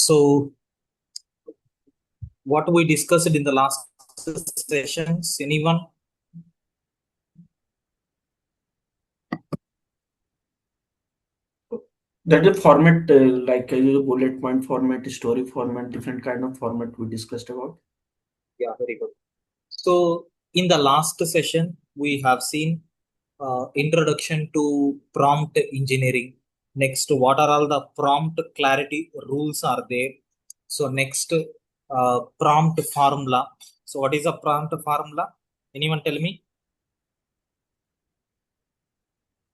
So, what we discussed in the last sessions, anyone? That is format like bullet point format, story format, different kind of format we discussed about. Yeah, very good. So, in the last session, we have seen introduction to prompt engineering. Next, what are all the prompt clarity rules are there? So, next, prompt formula. So, what is a prompt formula? Anyone tell me?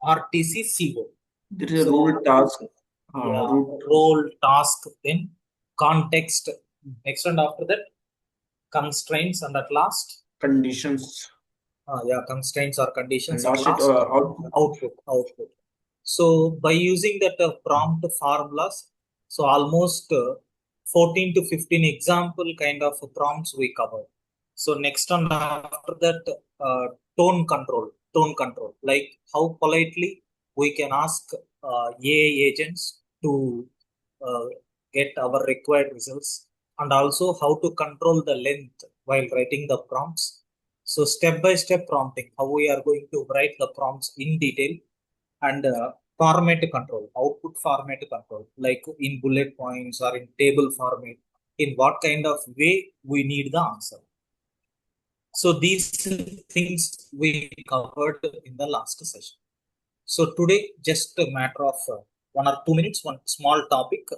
RTCCO. There is a So, rule task, yeah, root role, task, then context. Next, and after that, constraints, and at last, conditions, yeah, constraints or conditions. and At last it last, output. output. So by using that prompt formulas, so almost 14 to 15 example kind of prompts we covered. So next on after that, tone control, like how politely we can ask AI agents to uh, get our required results, and also how to control the length while writing the prompts. So step by step prompting, how we are going to write the prompts in detail, and format control, output format control, like in bullet points or in table format, in what kind of way we need the answer. So these things we covered in the last session. So today, just a matter of 1 or 2 minutes, one small topic.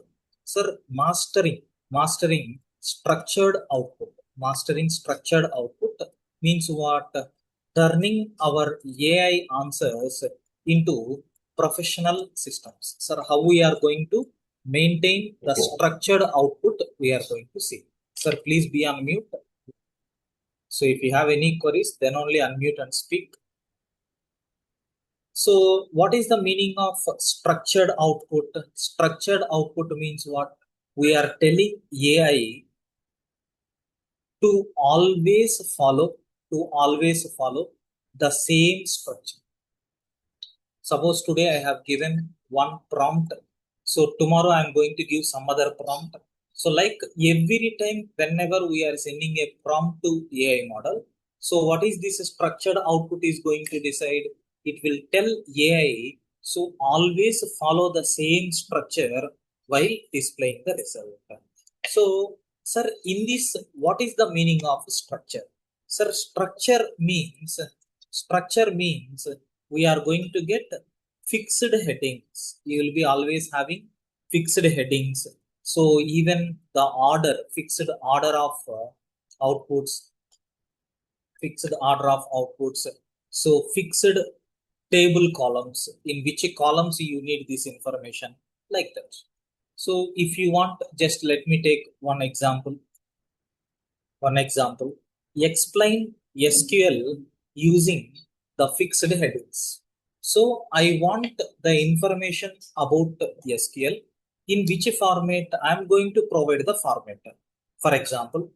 Sir, mastering structured output. Mastering structured output means what? Turning our AI answers into professional systems. Sir, how we are going to maintain the structured output we are going to see. Sir, please be on mute. So if you have any queries, then only unmute and speak. So, what is the meaning of structured output? Structured output means what? We are telling AI to always follow the same structure. Suppose today I have given one prompt. So tomorrow I am going to give some other prompt. So like every time whenever we are sending a prompt to AI model, so what is this structured output is going to decide? It will tell AI, so always follow the same structure while displaying the result. So, sir, in this, what is the meaning of structure? Sir, structure means we are going to get fixed headings. You will be always having fixed headings. So even the fixed order of outputs, fixed order of outputs. So fixed table columns, in which columns you need this information, like that. So if you want, just let me take one example. Explain SQL using the fixed headings. So I want the information about SQL, in which format I'm going to provide the format. For example,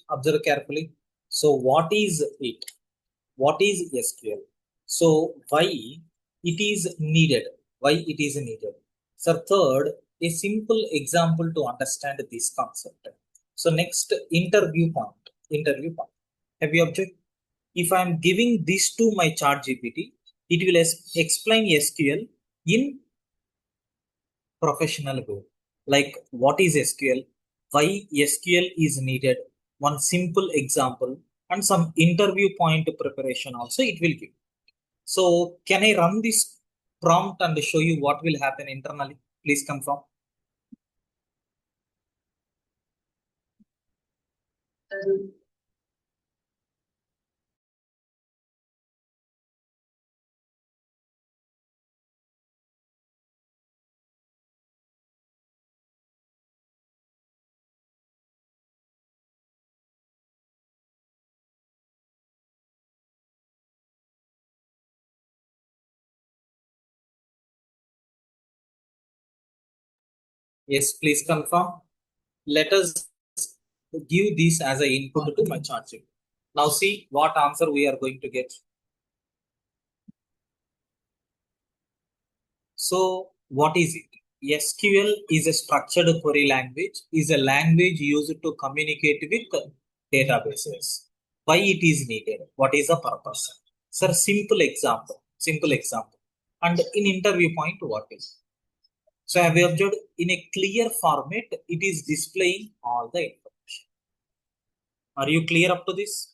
observe carefully. So what is it? What is SQL? So why it is needed? Why it is needed? So third, a simple example to understand this concept. So next, interview point. Interview point. Have you observed? If I am giving this to my chat GPT, it will explain SQL in professional way. Like what is SQL? Why SQL is needed? One simple example and some interview point preparation also it will give. So can I run this prompt and show you what will happen internally? Please confirm. Yes, please confirm. Let us give this as an input to my chart sheet. Now see what answer we are going to get. So what is it? SQL is a structured query language, is a language used to communicate with databases. Why it is needed? What is the purpose? Sir, simple example. Simple example. And in interview point, what is? So I have observed in a clear format, it is displaying all the information. Are you clear up to this?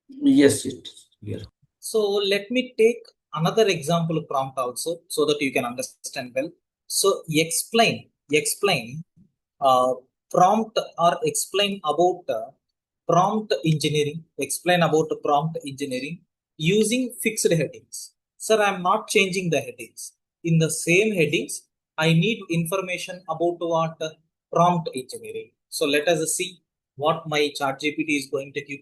Yes, it's clear. So let me take another example prompt also so that you can understand well. So explain uh, prompt or explain about prompt engineering. Explain about prompt engineering using fixed headings. Sir, I'm not changing the headings. In the same headings, I need information about what prompt engineering. So let us see what my ChatGPT is going to give.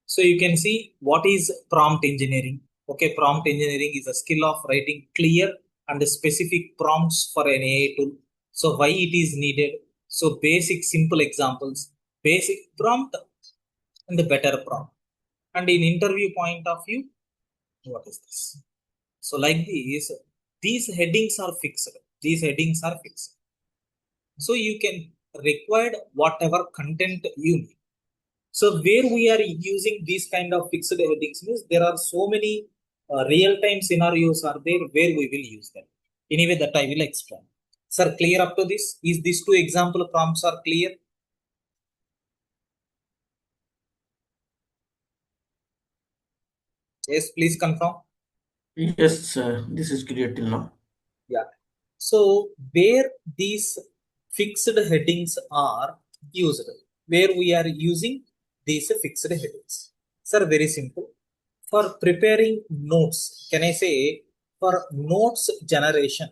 So you can see what is prompt engineering. Okay, prompt engineering is a skill of writing clear and specific prompts for an AI tool. So why it is needed? So basic simple examples, basic prompt and the better prompt. And in interview point of view, what is this? So like this, these headings are fixed. These headings are fixed. So you can require whatever content you need. So where we are using these kind of fixed headings means there are so many real-time scenarios are there where we will use them. Anyway, that I will explain. Sir, clear up to this? Is these two example prompts are clear? Yes, please confirm. Yes, this is clear till now. Yeah. So where these fixed headings are used, where we are using these fixed headings. Sir, very simple. For preparing notes, can I say for notes generation,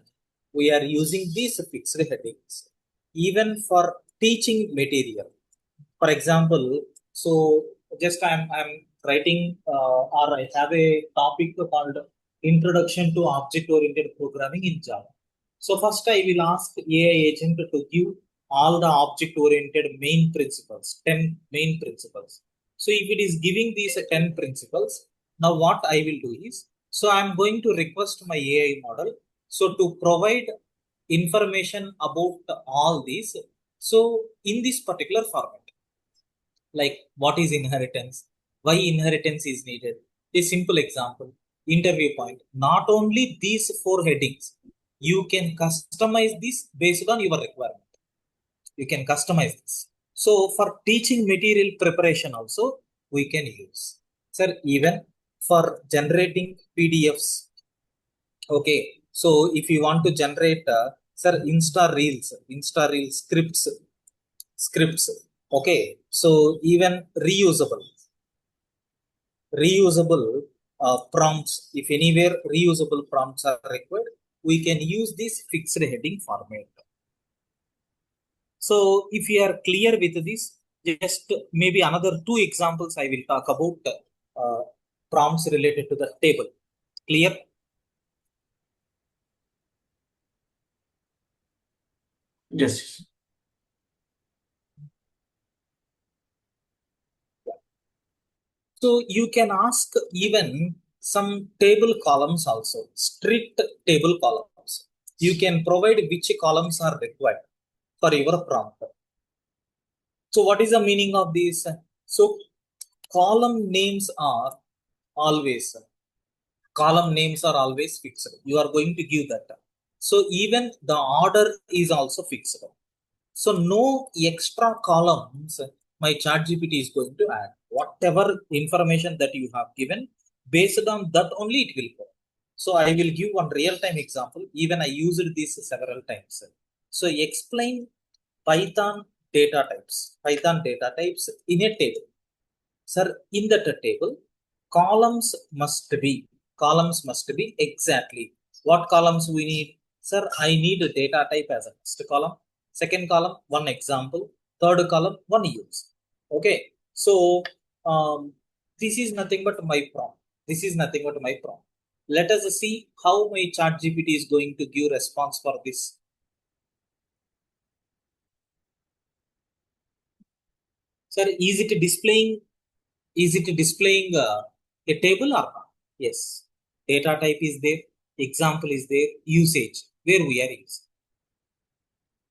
we are using these fixed headings. Even for teaching material. For example, so just I'm writing or I have a topic called Introduction to Object Oriented Programming in Java. So first I will ask AI agent to give all the object oriented main principles, 10 main principles. So if it is giving these 10 principles, now what I will do is, so I'm going to request my AI model so to provide information about all these. So in this particular format, like what is inheritance, why inheritance is needed, a simple example, interview point, not only these four headings, you can customize this based on your requirement. You can customize this. So for teaching material preparation also we can use, sir, even for generating PDFs. Okay, so if you want to generate sir, insta reels scripts. Okay, so even reusable prompts, if anywhere reusable prompts are required, we can use this fixed heading format. So if you are clear with this, just maybe another two examples I will talk about uh, prompts related to the table. Clear? Yes. So you can ask even some table columns also, strict table columns. You can provide which columns are required for your prompt. So what is the meaning of this? So column names are always fixed. You are going to give that. So even the order is also fixed. So no extra columns my ChatGPT is going to add. Whatever information that you have given, based on that only it will go. So I will give one real-time example. Even I used this several times. So explain Python data types. Python data types in a table. Sir, in that table, columns must be exactly what columns we need. Sir, I need a data type as a first column, second column one example, third column one use. Okay, so um, this is nothing but my prompt. This is nothing but my prompt. Let us see how my chat GPT is going to give response for this. Sir, is it displaying a table or not? Yes. data type is there, example is there, usage, where we are using.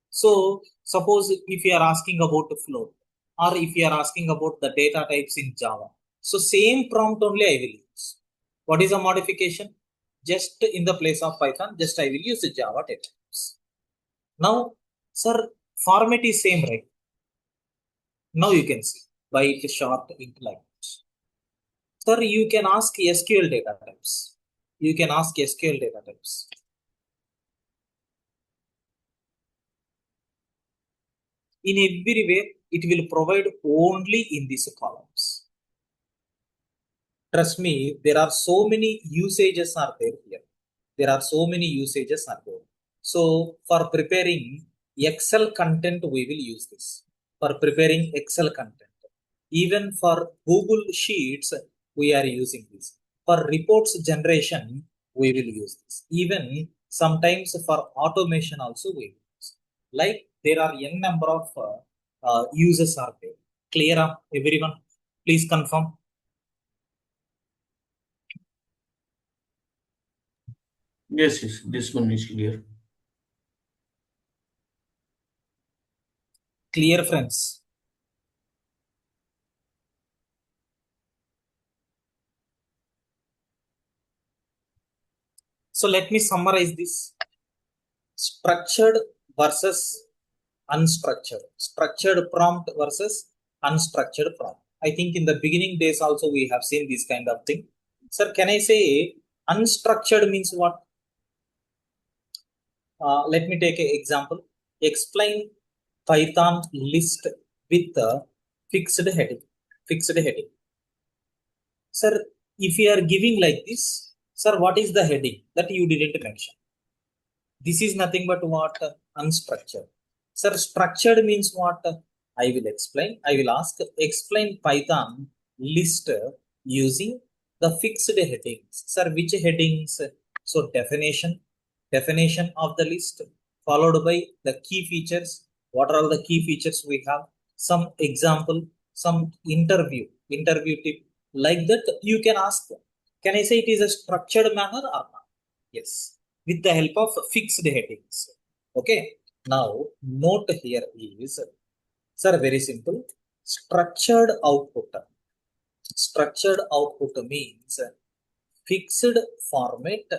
So suppose if you are asking about the flow, or if you are asking about the data types in Java, so same prompt only I will use. What is a modification? Just in the place of Python, just I will use the Java data types. Now, sir, format is same, right? Now you can see by it short into language. Sir, you can ask SQL data types. You can ask SQL data types. In every way, it will provide only in these columns. Trust me, there are so many usages are there here. There are so many usages are there. So for preparing Excel content, we will use this. For preparing Excel content. Even for Google Sheets, we are using this. For reports generation, we will use this. Even sometimes for automation also we will use. Like there are n number of uses are there. Clear up everyone? Please confirm. Yes, yes, this one is clear. Clear, friends. So let me summarize this. Structured versus unstructured. Structured prompt versus unstructured prompt. I think in the beginning days also we have seen this kind of thing. Sir, can I say unstructured means what? Let me take an example. Explain Python list with a fixed heading. Fixed heading. Sir, if you are giving like this, sir, what is the heading that you didn't mention? This is nothing but what? Unstructured. Sir, structured means what? I will explain. I will ask, explain Python list using the fixed headings. Sir, which headings? So definition of the list, followed by the key features. What are all the key features we have? Some example, some interview tip. Like that, you can ask. Can I say it is a structured manner or not? Yes, with the help of fixed headings. Okay. Now, note here is, sir, very simple. Structured output. Structured output means fixed format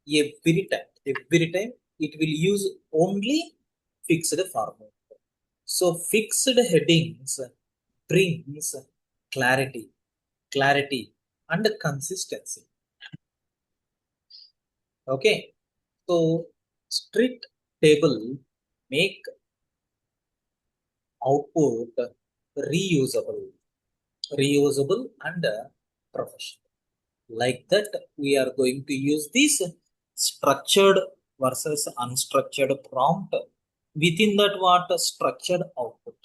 every time. Every time it will use only fixed format. So fixed headings brings clarity and consistency. Okay. So strict table make output reusable, reusable and professional. Like that, we are going to use this structured versus unstructured prompt. Within that, what structured output.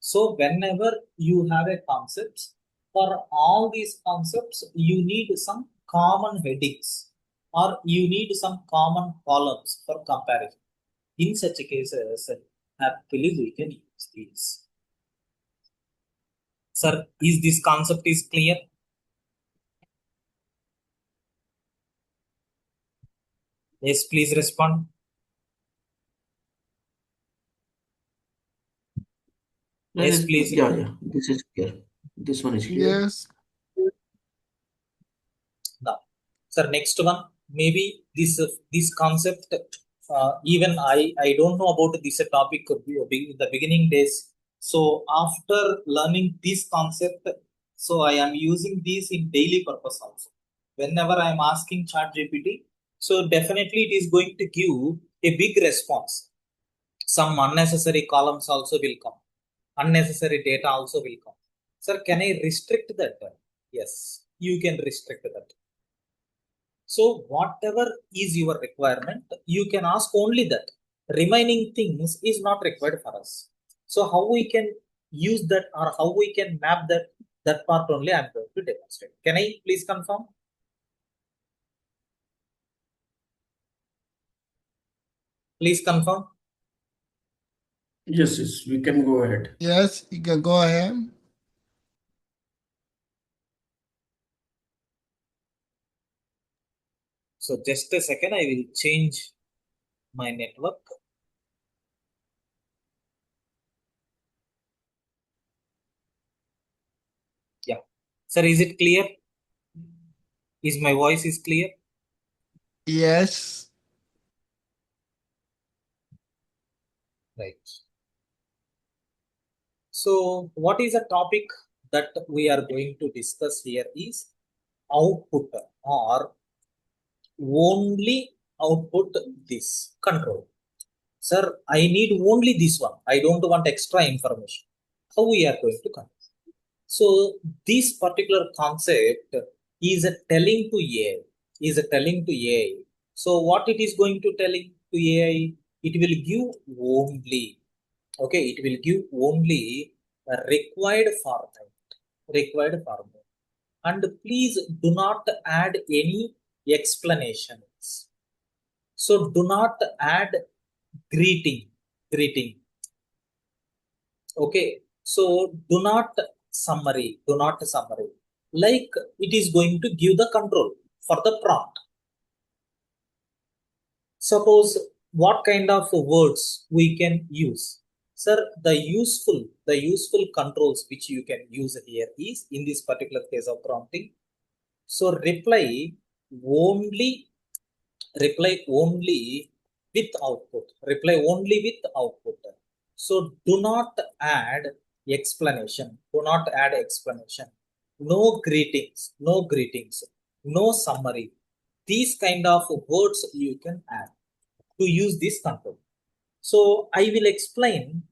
So whenever you have a concept, for all these concepts, you need some common headings or you need some common columns for comparison. In such cases, happily we can use these. Sir, is this concept is clear? Yes, please respond. Yes, please. Yeah, yeah, this is clear. This one is clear. Yes. Now, sir, next one, maybe this concept. Even I don't know about this topic in the beginning days. So after learning this concept, so I am using this in daily purpose also. Whenever I am asking ChatGPT, so definitely it is going to give a big response. Some unnecessary columns also will come. Unnecessary data also will come. Sir, can I restrict that? Yes, you can restrict that. So whatever is your requirement, you can ask only that. Remaining things is not required for us. So how we can use that or how we can map that part only I'm going to demonstrate. Can I please confirm? Please confirm. Yes, yes, we can go ahead. Yes, you can go ahead. So just a second, I will change my network. Yeah. Sir, is it clear? Is my voice is clear? Yes. Right. So what is the topic that we are going to discuss here is output or only output this control. Sir, I need only this one. I don't want extra information. How we are going to control? So this particular concept is a telling to AI. Is a telling to AI. So what it is going to telling to AI? It will give only. Okay, it will give only a required format. Required format. And please do not add any explanations. So do not add greeting. Greeting. Okay, so do not summary. Like it is going to give the control for the prompt. Suppose what kind of words we can use. Sir, the useful controls which you can use here is in this particular case of prompting. So only reply only with output. Reply only with output. So do not add explanation. Do not add explanation. No greetings. No greetings. No summary. These kind of words you can add to use this control. So I will explain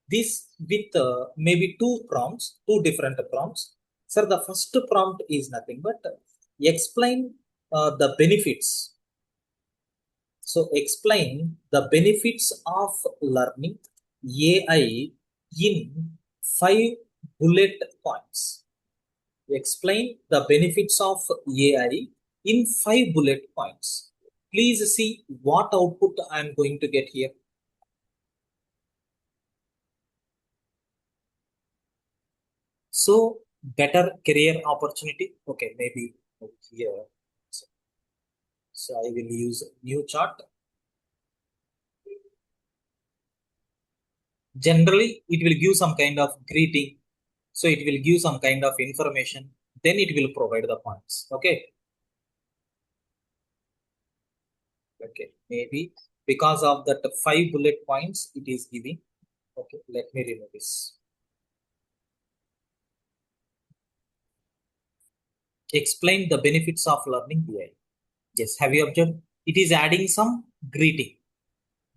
this with maybe two prompts, two different prompts. Sir, the first prompt is nothing but explain the benefits. So explain the benefits of learning AI in 5 bullet points. Explain the benefits of AI in 5 bullet points. Please see what output I am going to get here. So better career opportunity. Okay, maybe here. So I will use new chart. Generally, it will give some kind of greeting. So it will give some kind of information. Then it will provide the points. Okay. Okay. Maybe because of that 5 bullet points it is giving. Okay. Let me remove this. Explain the benefits of learning AI. Yes. Have you observed? It is adding some greeting.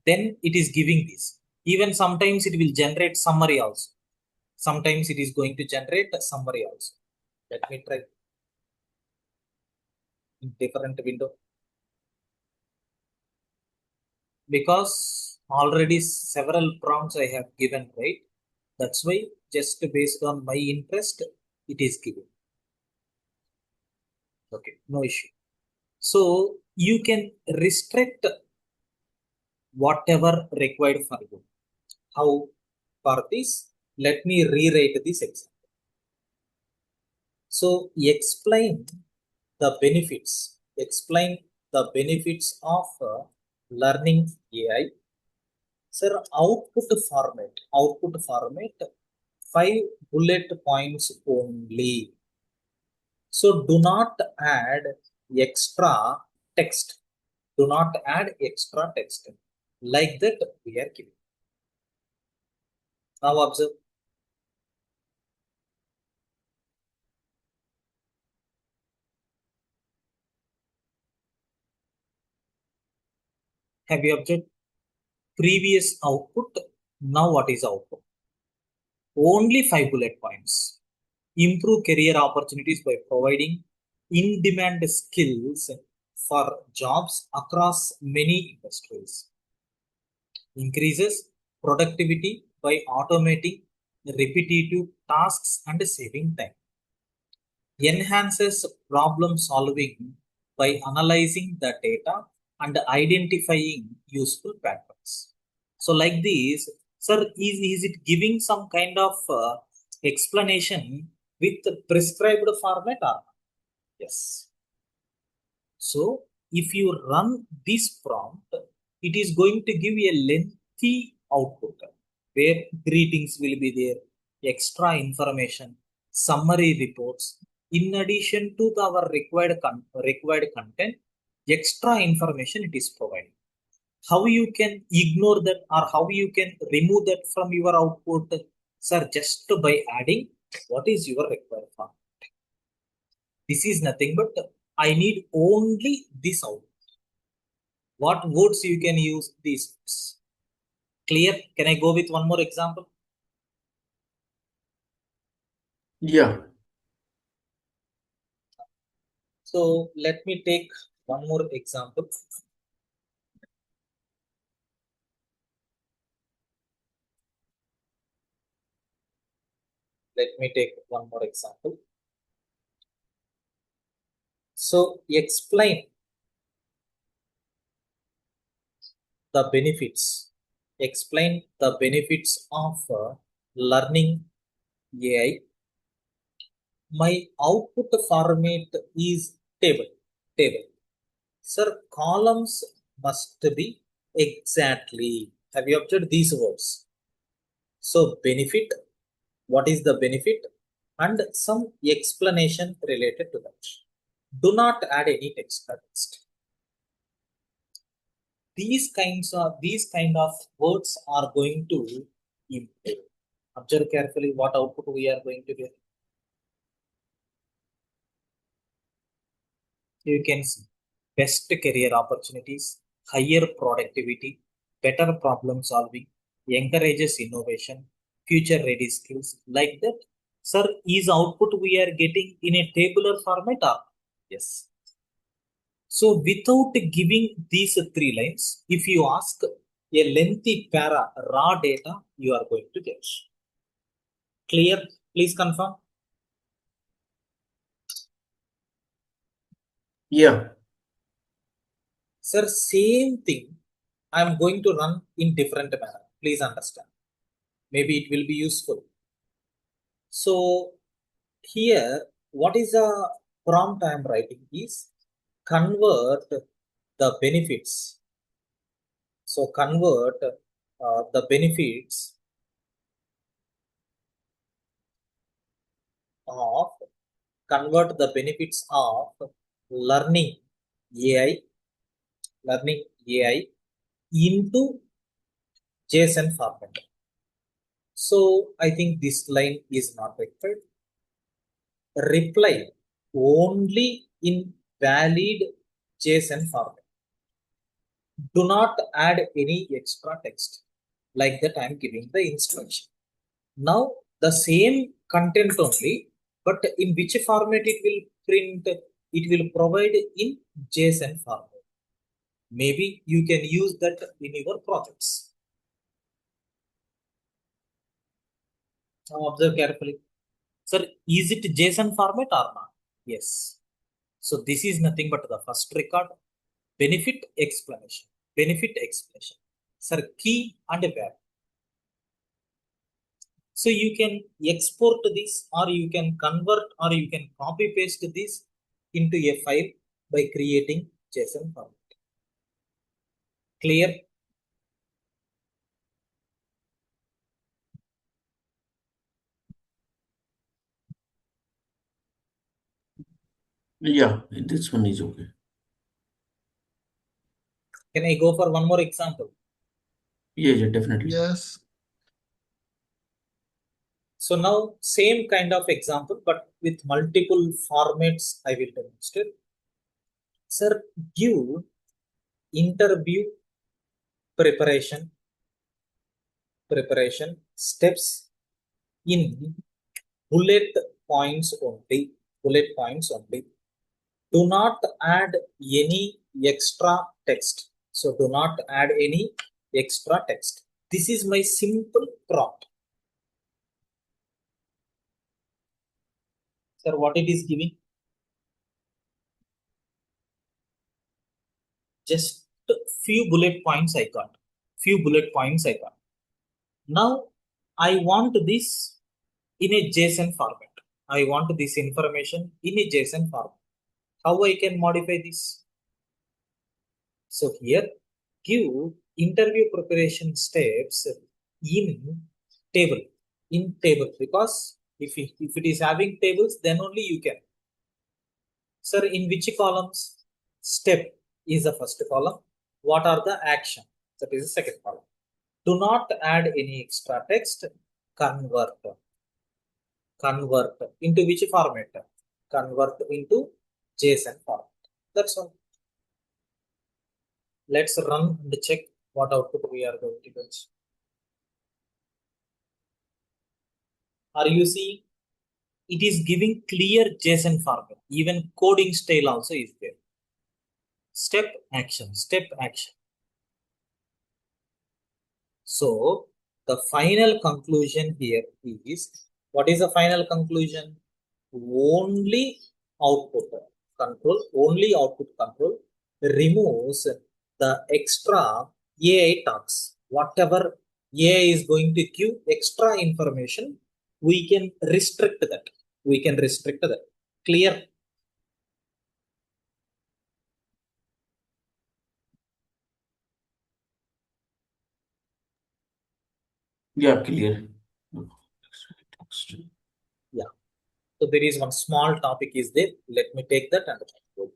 Then it is giving this. Even sometimes it will generate summary also. Sometimes it is going to generate a summary also. Let me try in different window. Because already several prompts I have given, right? That's why just based on my interest, it is given. Okay, no issue. So you can restrict whatever required for you. How? For this, let me rewrite this example. So explain the benefits. Explain the benefits of learning AI. Sir, output format, 5 bullet points only. So do not add extra text. Do not add extra text. Like that we are giving. Now observe. Have you observed? Previous output, now what is output? Only 5 bullet points. Improve career opportunities by providing in-demand skills for jobs across many industries. Increases productivity by automating repetitive tasks and saving time. Enhances problem solving by analyzing the data and identifying useful patterns. So, like this, sir, is it giving some kind of explanation with prescribed format or not? Yes. So if you run this prompt, it is going to give a lengthy output where greetings will be there, extra information, summary reports. In addition to our required content, extra information it is providing. How you can ignore that or how you can remove that from your output? Sir, just by adding what is your required form. This is nothing but I need only this output. What words you can use these? Clear? Can I go with one more example? Yeah. So let me take one more example. Let me take one more example. So explain the benefits. Explain the benefits of learning AI. My output format is table. Table. Sir, columns must be exactly. Have you observed these words? So benefit, what is the benefit? And some explanation related to that. Do not add any text. These kind of words are going to improve. Observe carefully what output we are going to get. You can see best career opportunities, higher productivity, better problem solving, encourages innovation, future ready skills like that. Sir, is output we are getting in a tabular format or yes? So without giving these three lines, if you ask a lengthy para raw data, you are going to get. Clear? Please confirm. Yeah. Sir, same thing I am going to run in different manner. Please understand. Maybe it will be useful. So here, what is the prompt I am writing is convert the benefits. So convert the benefits of learning AI, learning AI into JSON format. So I think this line is not required. Reply only in valid JSON format. Do not add any extra text. Like that, I am giving the instruction. Now the same content only, but in which format it will print, it will provide in JSON format. Maybe you can use that in your projects. Now observe carefully. Sir, is it JSON format or not? Yes. So this is nothing but the first record, benefit explanation, benefit explanation. Sir, key and where. So you can export this or you can convert or you can copy paste this into a file by creating JSON format. Clear? Yeah. This one is okay. Can I go for one more example? Yeah, definitely. Yes. So now same kind of example, but with multiple formats I will demonstrate. Sir, give interview preparation steps in bullet points only. Bullet points only. Do not add any extra text. So do not add any extra text. This is my simple prompt. Sir, what it is giving? Just few bullet points I got. Few bullet points I got. Now I want this in a JSON format. I want this information in a JSON format. How I can modify this? So here, give interview preparation steps in table, because if it is having tables, then only you can. Sir, in which columns? Step is the first column. What are the action? That is the second column. Do not add any extra text. Convert. Convert into which format? Convert into JSON format. That's all. Let's run and check what output we are going to get. Are you seeing? It is giving clear JSON format. Even coding style also is there. Step action, step action. So the final conclusion here is, what is the final conclusion? Only output control, only output control removes the extra AI talks. Whatever AI is going to give extra information, we can restrict that. We can restrict that. Clear? Yeah, clear. Yeah. So there is one small topic is there. Let me take that and go.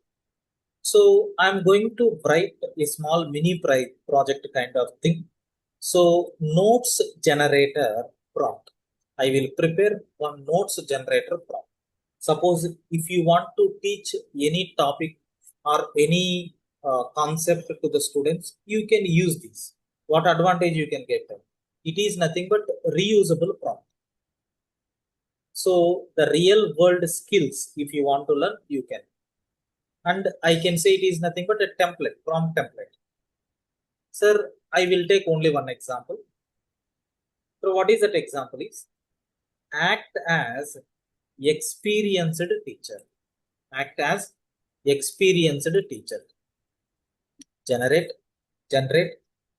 So I'm going to write a small mini project kind of thing. So notes generator prompt. I will prepare one notes generator prompt. Suppose if you want to teach any topic or any concept to the students, you can use this. What advantage you can get? It is nothing but reusable prompt. So the real world skills, if you want to learn, you can. And I can say it is nothing but a template, prompt template. Sir, I will take only one example. So what is that example is? Act as experienced teacher. Act as experienced teacher. Generate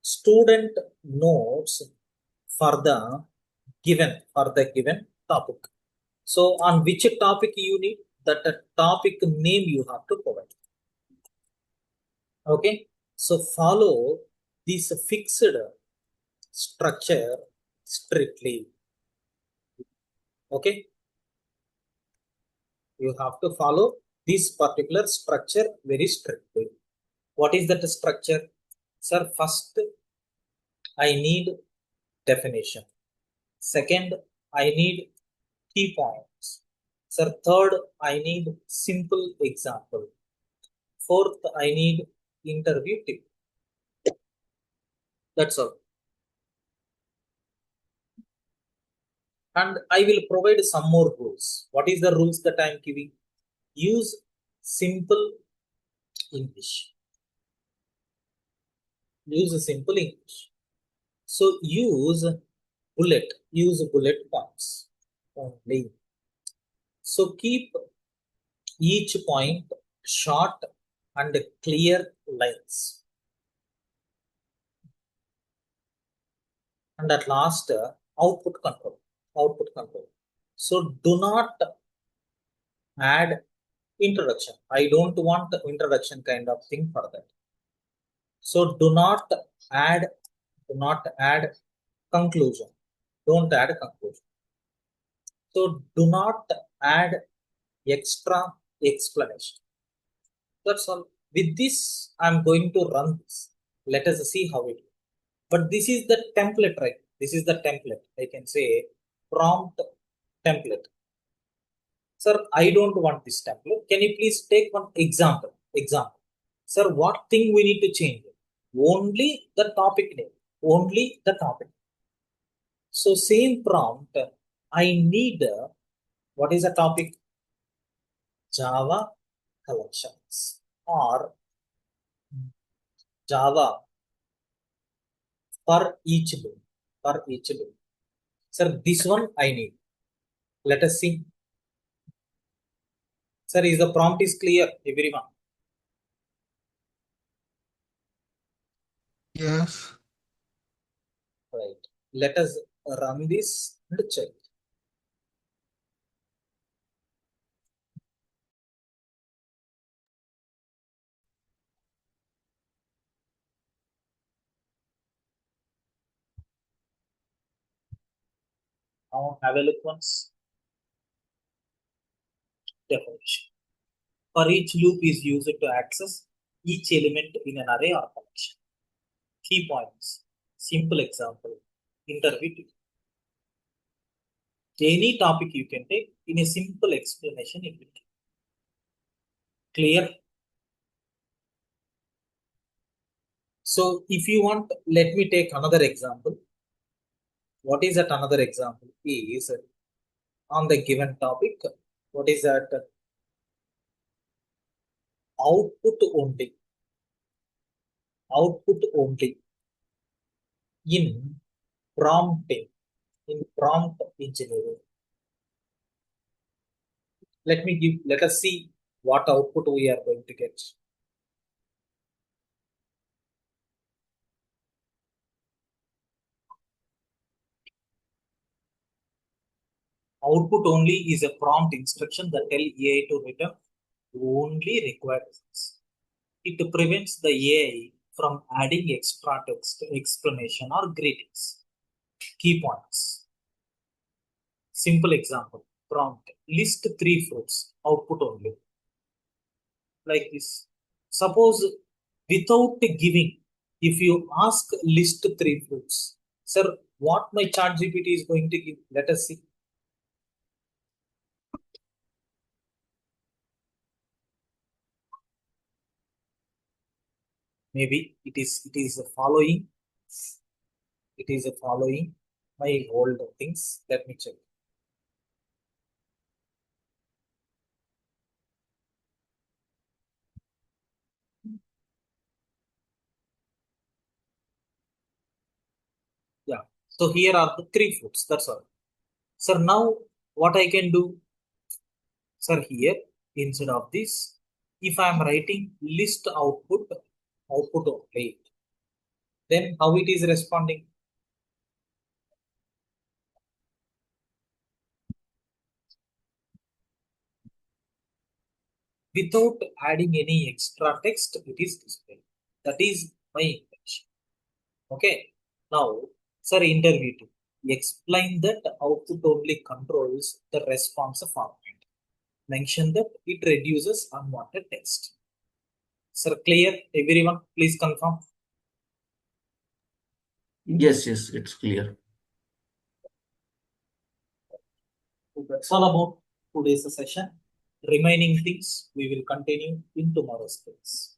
student notes for the given topic. So on which topic you need, that topic name you have to provide. Okay. So follow this fixed structure strictly. Okay. You have to follow this particular structure very strictly. What is that structure? Sir, first I need definition. Second, I need key points. Sir, third, I need simple example. Fourth, I need interview tip. That's all. And I will provide some more rules. What is the rules that I am giving? Use simple English. Use simple English. So use bullet points only. So keep each point short and clear lines. And at last, output control. Output control. So do not add introduction. I don't want introduction kind of thing for that. So do not add conclusion. Don't add conclusion. So do not add extra explanation. That's all. With this, I'm going to run this. Let us see how it is. But this is the template, right? This is the template. I can say prompt template. Sir, I don't want this template. Can you please take one example? Example. Sir, what thing we need to change? Only the topic name. Only the topic. So same prompt, I need what is the topic? Java collections or Java for each loop. For each loop. Sir, this one I need. Let us see. Sir, is the prompt is clear, everyone? Yes. Right. Let us run this and check. Now have a look once. Definition. For each loop is used to access each element in an array or collection. Key points. Simple example. Interview. Any topic you can take in a simple explanation it will give. Clear? So if you want, let me take another example. What is that another example? Is on the given topic. What is that? Output only. Output only in prompting, in prompt engineering. Let us see what output we are going to get. Output only is a prompt instruction that tell AI to return only required results. It prevents the AI from adding extra text, explanation, or greetings. Key points. Simple example. Prompt. List 3 fruits. Output only. Like this. Suppose without giving, if you ask list 3 fruits, sir, what my ChatGPT is going to give? Let us see. Maybe it is following my old things. Let me check. Yeah. So here are the 3 fruits. That's all. Sir, now what I can do? Sir, here instead of this, if I am writing list output only, then how it is responding? Without adding any extra text, it is displayed. That is my intention. Okay. Now, sir, interview 2. Explain that output only controls the response format. Mention that it reduces unwanted text. Sir, clear? Everyone, please confirm. Yes, it's clear. So that's all about today's session. Remaining things we will continue in tomorrow's class.